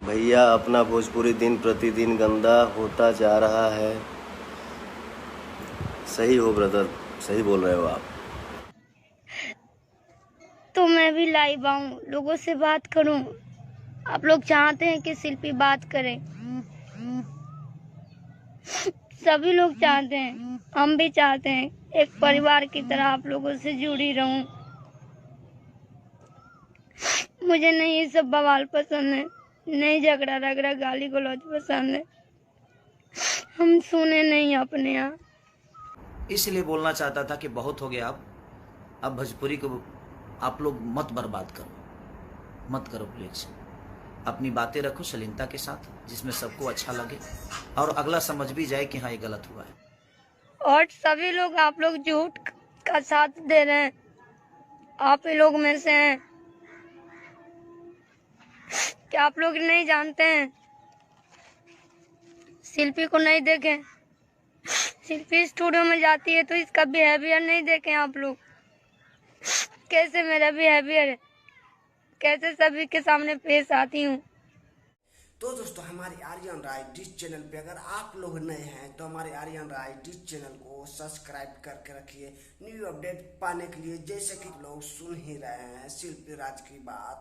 भैया अपना भोजपुरी दिन प्रतिदिन गंदा होता जा रहा है। सही हो ब्रदर, सही बोल रहे हो आप। तो मैं भी लाइव आऊं, लोगों से बात करूं। आप लोग चाहते हैं कि शिल्पी बात करे, सभी लोग चाहते हैं, हम भी चाहते हैं एक परिवार की तरह आप लोगों से जुड़ी रहूं। मुझे नहीं ये सब बवाल पसंद है, नहीं झगड़ा रगड़ा गाली गलौज पसंद है। हम सुने नहीं अपने यहाँ। इसलिए बोलना चाहता था कि बहुत हो गया, अब भोजपुरी को आप लोग मत बर्बाद करो, मत करो प्लीज। अपनी बातें रखो शालीनता के साथ, जिसमें सबको अच्छा लगे और अगला समझ भी जाए कि हाँ ये गलत हुआ है। और सभी लोग आप लोग झूठ का साथ दे रहे हैं, आप ही लोग में से हैं। क्या आप लोग नहीं जानते हैं? शिल्पी को नहीं देखें? शिल्पी स्टूडियो में जाती है तो इसका बिहेवियर नहीं देखें आप लोग? कैसे मेरा बिहेवियर है, कैसे सभी के सामने पेश आती हूँ। तो दोस्तों, हमारे आर्यन राय डिश चैनल पे अगर आप लोग नए हैं तो हमारे आर्यन राय डिश चैनल को सब्सक्राइब करके रखिए न्यू अपडेट पाने के लिए। जैसे कि लोग सुन ही रहे हैं शिल्पी राज की बात।